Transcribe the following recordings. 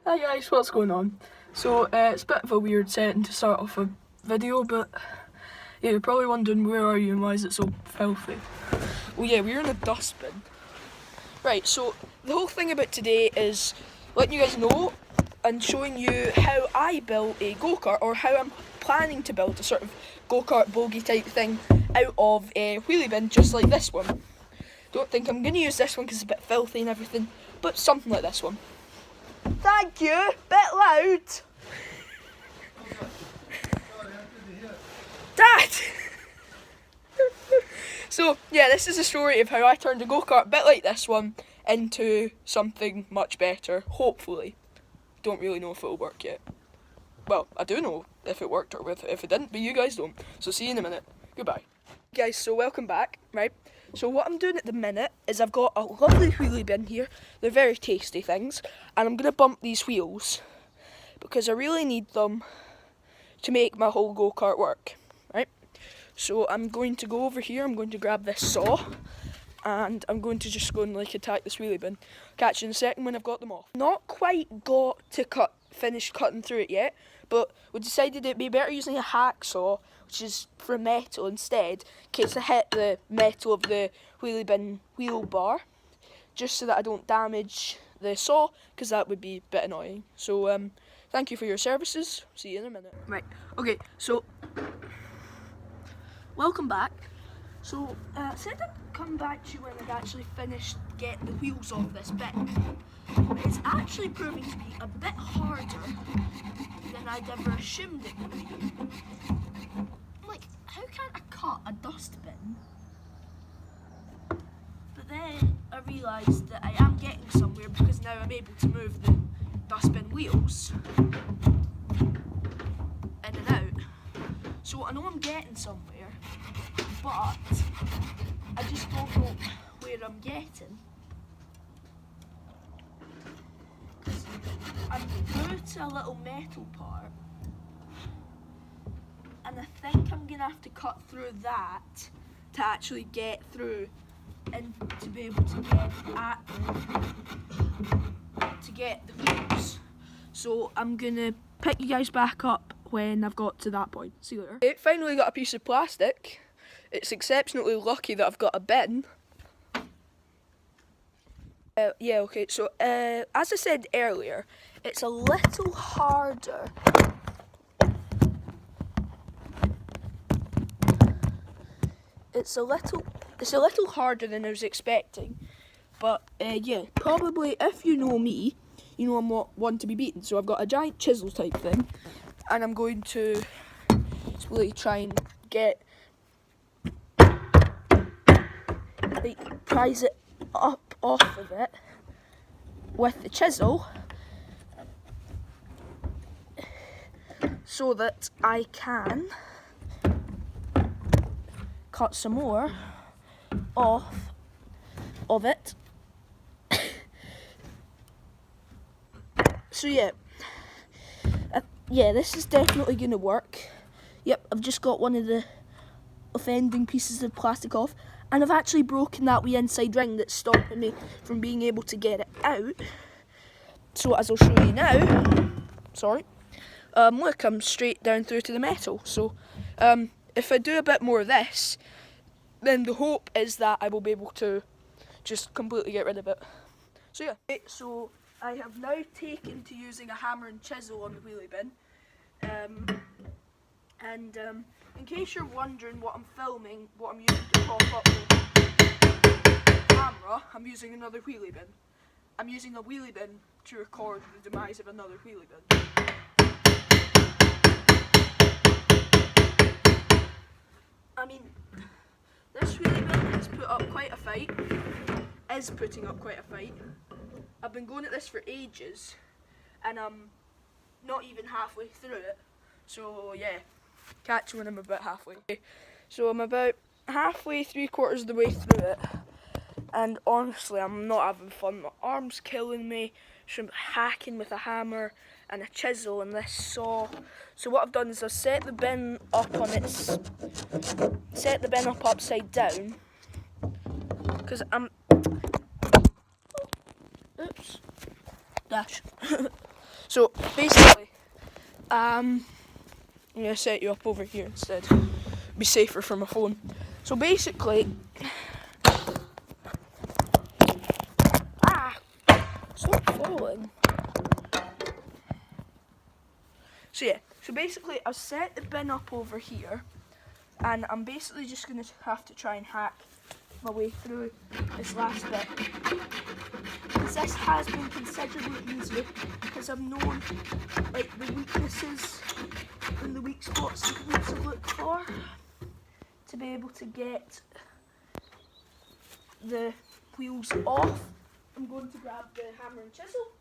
Hi guys, what's going on? So it's a bit of a weird setting to start off a video, but yeah, you're probably wondering where are you and why is it so filthy? Well yeah, we're in a dustbin. Right, so the whole thing about today is letting you guys know and showing you how I built a go-kart, or how I'm planning to build a sort of go-kart bogie type thing out of a wheelie bin just like this one. Don't think I'm going to use this one because it's a bit filthy and everything, but something like this one. Thank you! Bit loud! Dad! So, yeah, this is a story of how I turned a go-kart bit like this one into something much better, hopefully. Don't really know if it'll work yet. Well, I do know if it worked or if it didn't, but you guys don't. So see you in a minute. Goodbye. Guys, so welcome back, right? So what I'm doing at the minute is I've got a lovely wheelie bin here. They're very tasty things. And I'm going to bump these wheels because I really need them to make my whole go-kart work, right? So I'm going to go over here, I'm going to grab this saw, and I'm going to just go and attack this wheelie bin. Catch you in a second when I've got them off. Not quite got to finish cutting through it yet, but we decided it'd be better using a hacksaw, which is for metal instead, in case I hit the metal of the wheelie bin wheel bar, just so that I don't damage the saw, because that would be a bit annoying. So thank you for your services. See you in a minute. Right, okay, so welcome back. So I said I'd come back to you when I'd actually finished getting the wheels off this bin. It's actually proving to be a bit harder than I'd ever assumed it would be. Like, how can I cut a dustbin? But then I realised that I am getting somewhere because now I'm able to move the dustbin wheels in and out. So I know I'm getting somewhere, but I just don't know where I'm getting. I'm through to a little metal part, and I think I'm going to have to cut through that to actually get through and to be able to get the wheels. So I'm going to pick you guys back up when I've got to that point. See you later. Okay, finally got a piece of plastic. It's exceptionally lucky that I've got a bin. Yeah, okay, so as I said earlier, it's a little harder. It's a little harder than I was expecting. But yeah, probably if you know me, you know I'm not one to be beaten. So I've got a giant chisel type thing, and I'm going to really try and prise it up off of it with the chisel so that I can cut some more off of it. So yeah, this is definitely going to work. Yep, I've just got one of the offending pieces of plastic off, and I've actually broken that wee inside ring that's stopping me from being able to get it out. So as I'll show you now, look, I'm straight down through to the metal. So if I do a bit more of this, then the hope is that I will be able to just completely get rid of it. So yeah, okay, so I have now taken to using a hammer and chisel on the wheelie bin. In case you're wondering what I'm filming, what I'm using to prop up the camera, I'm using another wheelie bin. I'm using a wheelie bin to record the demise of another wheelie bin. I mean, this wheelie bin has put up quite a fight, is putting up quite a fight. I've been going at this for ages, and I'm not even halfway through it, so yeah. Catch you when I'm about halfway. So I'm about halfway, 3/4 of the way through it, and honestly I'm not having fun. My arm's killing me from hacking with a hammer and a chisel and this saw. So what I've done is I've set the bin up upside down, because oops, dash. So basically, I'm gonna set you up over here instead. Be safer for my phone. So basically, stop falling. So yeah, so basically I've set the bin up over here, and I'm basically just gonna have to try and hack my way through this last bit. Because this has been considerably easier, because I've known like the weaknesses and the weak spots that I need to look for to be able to get the wheels off. I'm going to grab the hammer and chisel.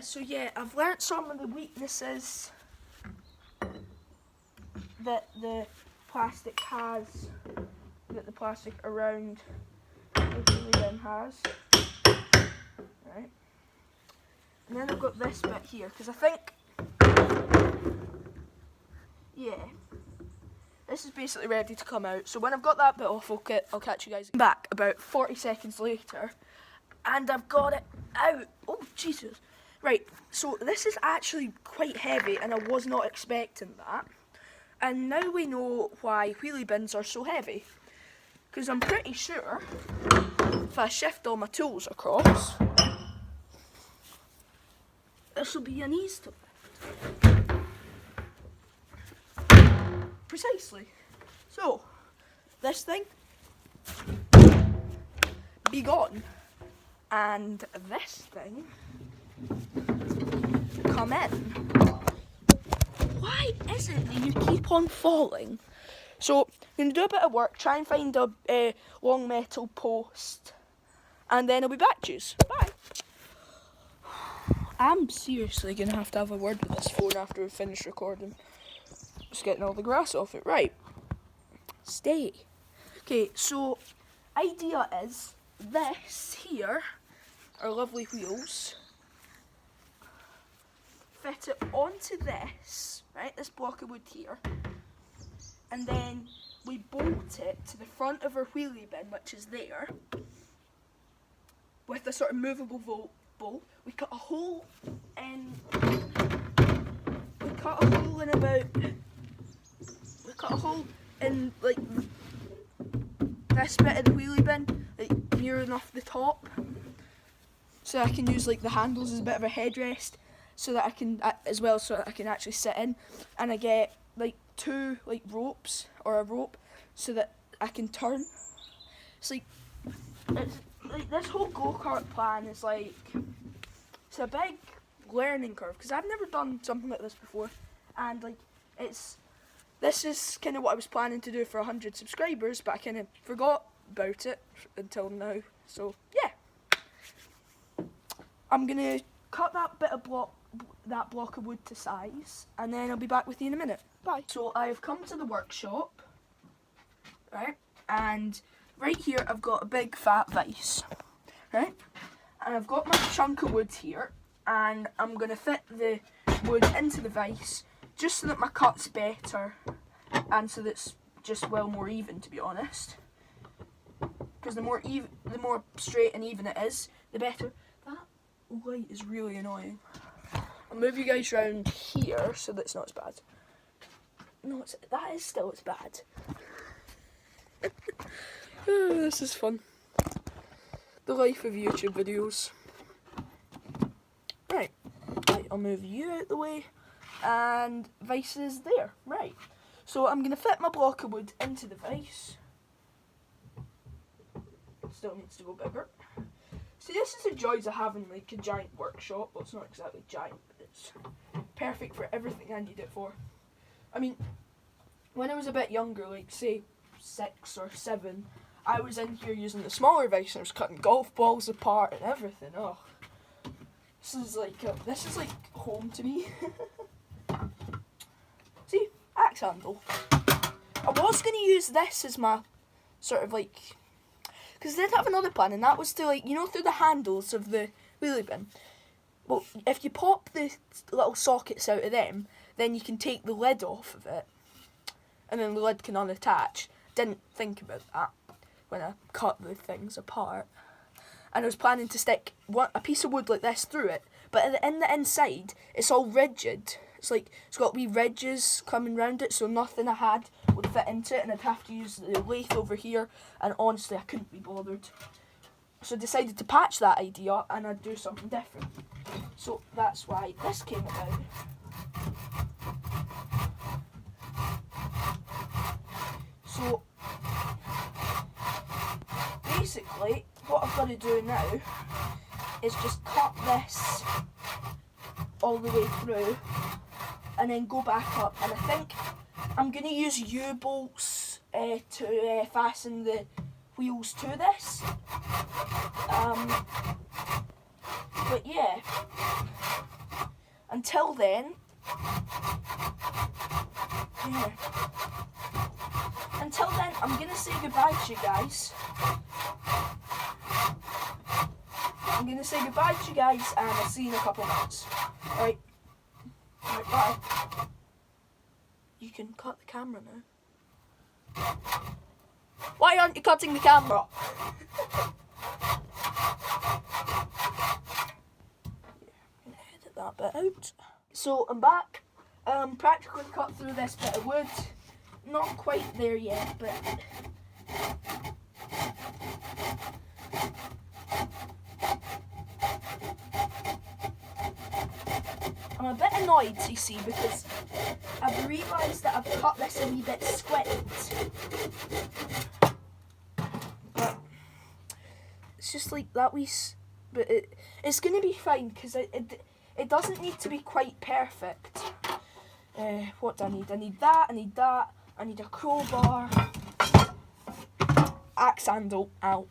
So yeah, I've learnt some of the weaknesses that the plastic has, that the plastic around the Wheelie-bin has. Right. And then I've got this bit here, because I think, yeah, this is basically ready to come out. So when I've got that bit off, I'll catch you guys back about 40 seconds later, and I've got it out. Oh, Jesus. Right, so this is actually quite heavy, and I was not expecting that. And now we know why wheelie bins are so heavy. Because I'm pretty sure if I shift all my tools across, this will be an ease to lift. Precisely. So, this thing, be gone. And this thing, come in. Why is it that you keep on falling? So, I'm going to do a bit of work, try and find a long metal post, and then I'll be back to you. Bye. I'm seriously going to have a word with this phone after we finish recording. Just getting all the grass off it. Right. Stay. Okay, so, idea is, this here, our lovely wheels, fit it onto this, right, this block of wood here, and then we bolt it to the front of our wheelie bin, which is there, with a sort of movable bolt. We cut a hole in, like this bit of the wheelie bin, like near enough the top, so I can use like the handles as a bit of a headrest, so that I can, as well, so that I can actually sit in, and I get like two like ropes, or a rope, so that I can turn. It's like this whole go-kart plan is like, it's a big learning curve, because I've never done something like this before, and like this is kind of what I was planning to do for 100 subscribers, but I kind of forgot about it until now. So yeah, I'm gonna cut that bit of block of wood to size, and then I'll be back with you in a minute. Bye. So I've come to the workshop, right, and right here I've got a big fat vise, right, and I've got my chunk of wood here, and I'm gonna fit the wood into the vise just so that my cut's better, and so that's just well more even, to be honest, because the more straight and even it is, the better. That light is really annoying. I'll move you guys round here so that it's not as bad. No, that is still as bad. This is fun. The life of YouTube videos. Right, I'll move you out the way, and vise is there. Right, so I'm going to fit my block of wood into the vise. Still needs to go bigger. See, this is the joys of having like a giant workshop. Well, it's not exactly giant, but it's perfect for everything I need it for. I mean, when I was a bit younger, like say 6 or 7, I was in here using the smaller vise, and I was cutting golf balls apart and everything. Oh, this is like home to me. See, axe handle. I was going to use this as my sort of like, because I did have another plan, and that was to, like, you know, through the handles of the wheelie bin. Well, if you pop the little sockets out of them, then you can take the lid off of it, and then the lid can unattach. Didn't think about that when I cut the things apart. And I was planning to stick a piece of wood like this through it, but in the inside, it's all rigid. It's like, it's got wee ridges coming round it, so nothing I had would fit into it, and I'd have to use the lathe over here, and honestly, I couldn't be bothered. So I decided to patch that idea, and I'd do something different. So that's why this came about. So basically, what I've got to do now is just cut this all the way through and then go back up, and I think I'm going to use U-bolts to fasten the wheels to this. But yeah, until then, I'm going to say goodbye to you guys. And I'll see you in a couple of minutes. Alright, bye. You can cut the camera now. Why aren't you cutting the camera? I'm going to edit that bit out. So I'm back. Practically cut through this bit of wood. Not quite there yet, but I'm a bit annoyed, you see, because I've realised that I've cut this a wee bit squint. But it's just like that wee... But it's going to be fine, because it doesn't need to be quite perfect. What do I need? I need that, I need a crowbar, axe handle, out,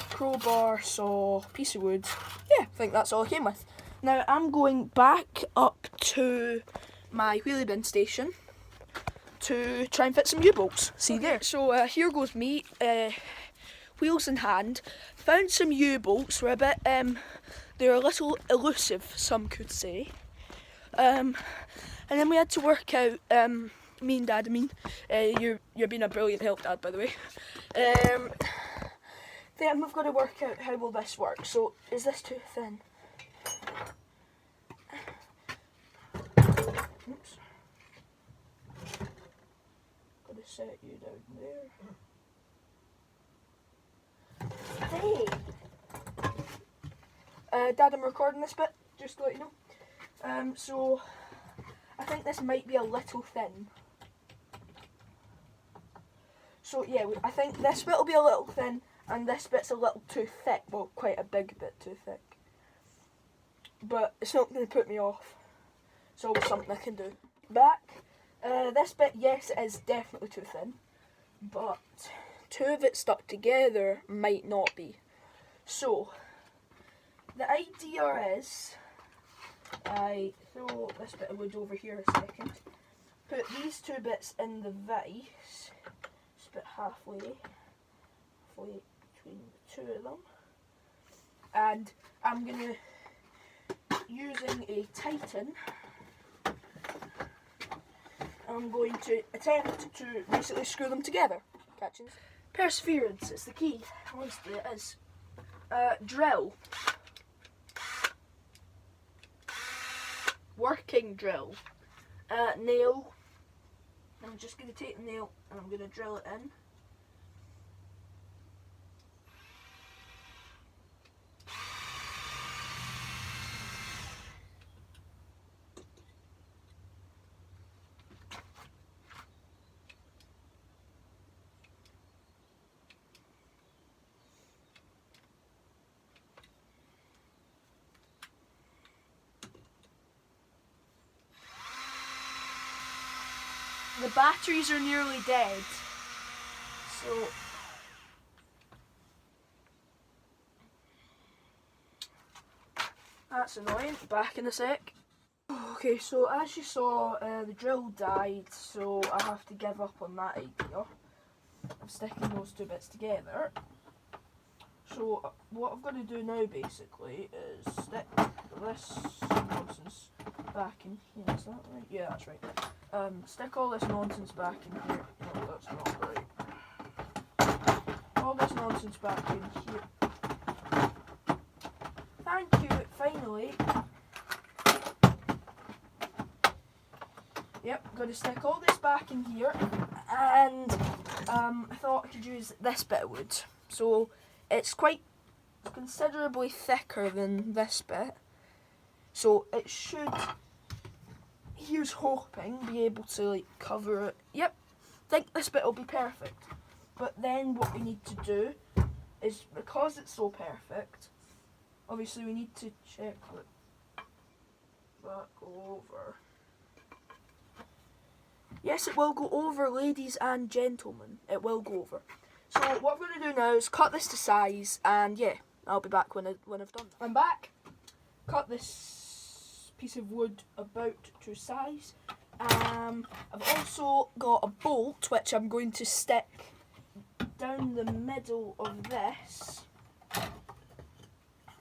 crowbar, saw, piece of wood. Yeah, I think that's all I came with. Now I'm going back up to my Wheelie-bin station to try and fit some U-bolts. See there? So here goes me, wheels in hand. Found some U-bolts. Were a bit, they're a little elusive, some could say. And then we had to work out, me and Dad, you're being a brilliant help, Dad, by the way. Then we've got to work out how will this work. So, is this too thin? Oops. Got to set you down there. Hey! Dad, I'm recording this bit, just to let you know. So, I think this might be a little thin. So yeah, I think this bit will be a little thin, and this bit's a little too thick. Well, quite a big bit too thick. But it's not going to put me off. It's always something I can do. Back. This bit, yes, it is definitely too thin. But two of it stuck together might not be. So, the idea is... I throw this bit of wood over here a second. Put these two bits in the vise. Split halfway between the two of them. And I'm gonna, using a Titan, I'm going to attempt to basically screw them together. Catches. Perseverance is the key. Honestly, it is. Drill. Working drill. Nail. I'm just going to take the nail and I'm going to drill it in. The batteries are nearly dead, so that's annoying. Back in a sec. Okay, so as you saw, the drill died, so I have to give up on that idea. I'm sticking those two bits together. So what I've got to do now basically is stick this nonsense back in here. Is that right? Yeah, that's right. Stick all this nonsense back in here. No, that's not right. All this nonsense back in here. Thank you, finally. Yep, going to stick all this back in here, and I thought I could use this bit of wood. So it's quite considerably thicker than this bit, so it should, here's hoping, be able to like cover it. Yep, think this bit will be perfect. But then what we need to do is, because it's so perfect, obviously we need to check that go over. Yes, it will go over, ladies and gentlemen. It will go over. So what I'm going to do now is cut this to size, and yeah, I'll be back when I've done that. I'm back. Cut this piece of wood about to size. I've also got a bolt which I'm going to stick down the middle of this. I'm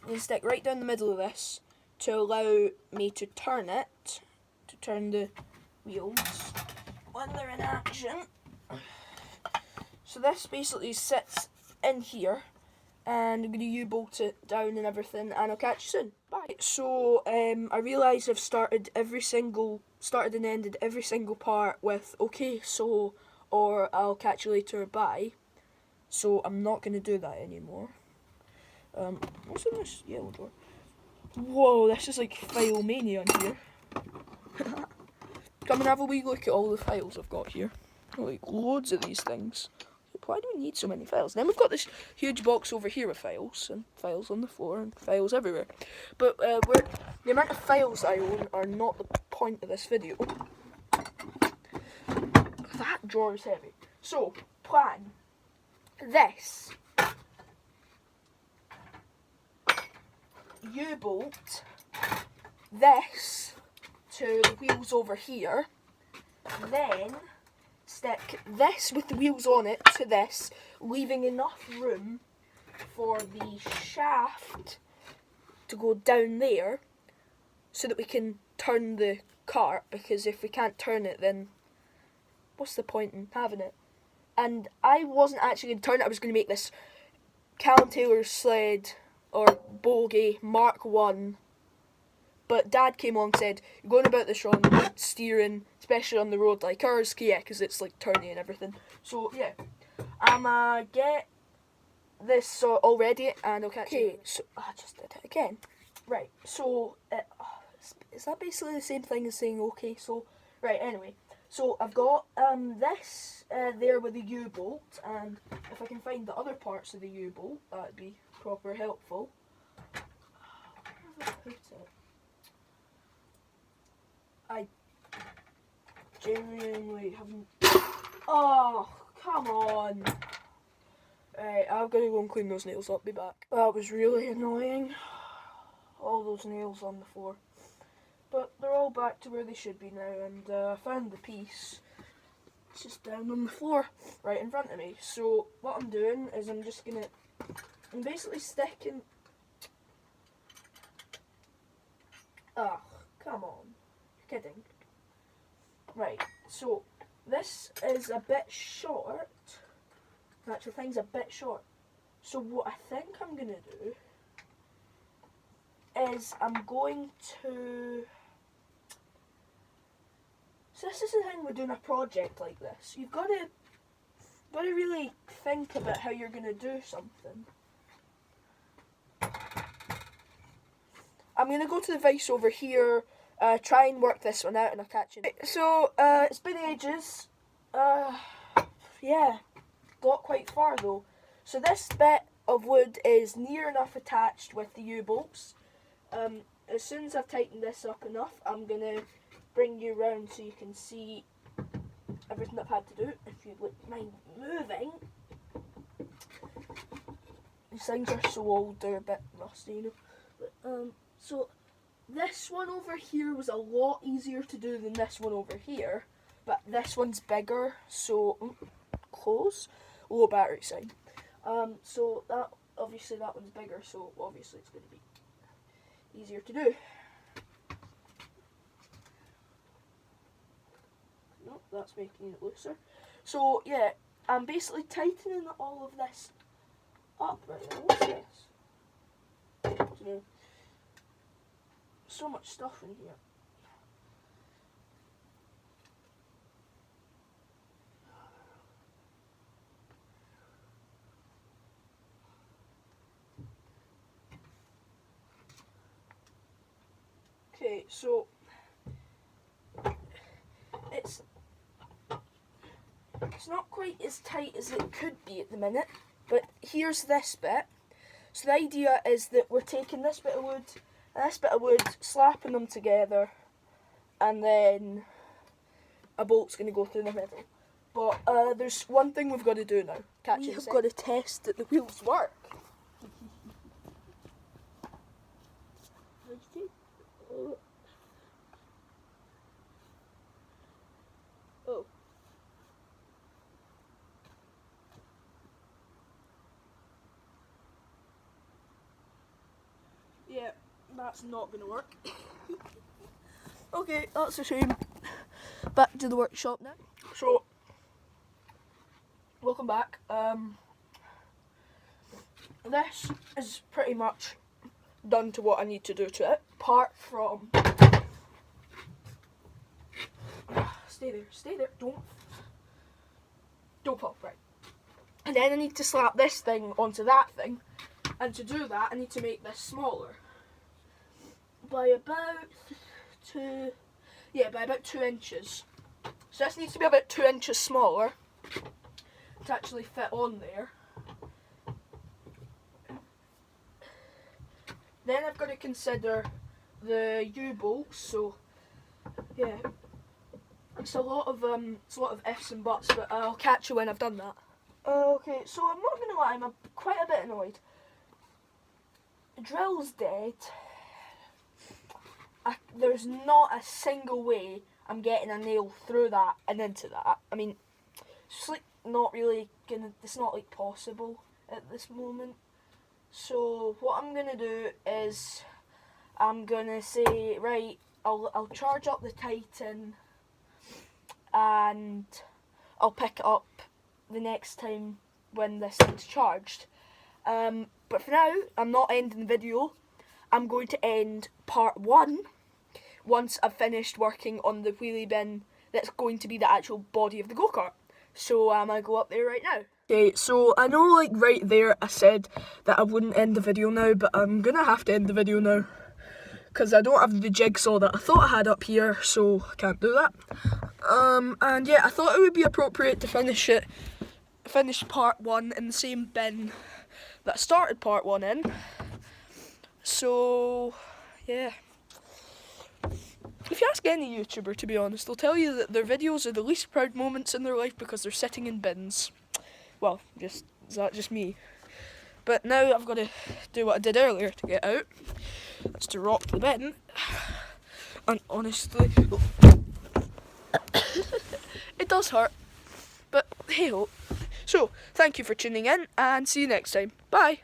going to stick right down the middle of this to allow me to turn it, to turn the wheels when they're in action. So this basically sits in here, and I'm going to U-bolt it down and everything, and I'll catch you soon. Bye. So I realised I've started and ended every single part with okay, so, or I'll catch you later, bye. So I'm not going to do that anymore. What's in this yellow drawer? Whoa, this is like file mania in here. Come and have a wee look at all the files I've got here. Like loads of these things. Why do we need so many files? And then we've got this huge box over here with files, and files on the floor, and files everywhere. But the amount of files I own are not the point of this video. That drawer is heavy. So, plan. This U-bolt this to the wheels over here, then stick this with the wheels on it to this, leaving enough room for the shaft to go down there so that we can turn the cart, because if we can't turn it, then what's the point in having it? And I wasn't actually going to turn it, I was going to make this Callum Taylor sled or bogey Mark 1. But Dad came along and said, you're going about this wrong, steering, especially on the road like ours, yeah, because it's like turny and everything. So yeah, I'm get this already, and I'll catch you. So I just did it again. Right, so is that basically the same thing as saying okay? So right, anyway, so I've got this there with the U-bolt, and if I can find the other parts of the U-bolt, that'd be proper helpful. Where have I put it? I genuinely haven't. Oh, come on. Right, I'm gonna go and clean those nails up, be back. That was really annoying. All those nails on the floor. But they're all back to where they should be now, and I found the piece. It's just down on the floor, right in front of me. So what I'm doing is I'm basically sticking. Oh, come on. Kidding. Right, so this is a bit short. The actual thing's a bit short. So what I think I'm going to do is I'm going to... So this is the thing with doing a project like this. You've got to really think about how you're going to do something. I'm going to go to the vise over here, try and work this one out, and I'll catch you. So, it's been ages. Yeah, got quite far though. So this bit of wood is near enough attached with the U-bolts. As soon as I've tightened this up enough, I'm going to bring you round so you can see everything I've had to do. If you wouldn't mind moving. These things are so old, they're a bit rusty, you know. But, so this one over here was a lot easier to do than this one over here, but this one's bigger, so close, low battery sign. So that obviously that one's bigger, so obviously it's going to be easier to do. Nope, that's making it looser. So yeah, I'm basically tightening all of this up right now. What's this? I don't know. So much stuff in here. Okay, so it's not quite as tight as it could be at the minute, but here's this bit. So the idea is that we're taking this bit of wood and this bit of wood, slapping them together, and then a bolt's going to go through the middle. But there's one thing we've got to do now. We've got to test that the wheels work. Oh. Yeah, that's not going to work. Okay, that's a shame. Back to the workshop now. So, welcome back. This is pretty much done to what I need to do to it, apart from... Stay there, don't pop, right. And then I need to slap this thing onto that thing, and to do that I need to make this smaller. By about 2 inches. So this needs to be about 2 inches smaller to actually fit on there. Then I've got to consider the U-bolts, so yeah, it's a lot of ifs and buts, but I'll catch you when I've done that. Okay, so I'm not going to lie, I'm quite a bit annoyed. The drill's dead. There's not a single way I'm getting a nail through that and into that. I mean, it's like not really gonna, it's not like possible at this moment. So what I'm gonna do is I'm gonna say, right, I'll charge up the Titan and I'll pick it up the next time when this thing's charged. But for now, I'm not ending the video. I'm going to end part 1 once I've finished working on the wheelie bin that's going to be the actual body of the go-kart. So I'm going to go up there right now. Okay, so I know like right there I said that I wouldn't end the video now, but I'm going to have to end the video now. Because I don't have the jigsaw that I thought I had up here, so I can't do that. And yeah, I thought it would be appropriate to finish part 1 in the same bin that I started part 1 in. So, yeah. If you ask any YouTuber, to be honest, they'll tell you that their videos are the least proud moments in their life because they're sitting in bins. Well, is that just me? But now I've got to do what I did earlier to get out. That's to rock the bin. And honestly, it does hurt. But hey ho. So, thank you for tuning in and see you next time. Bye.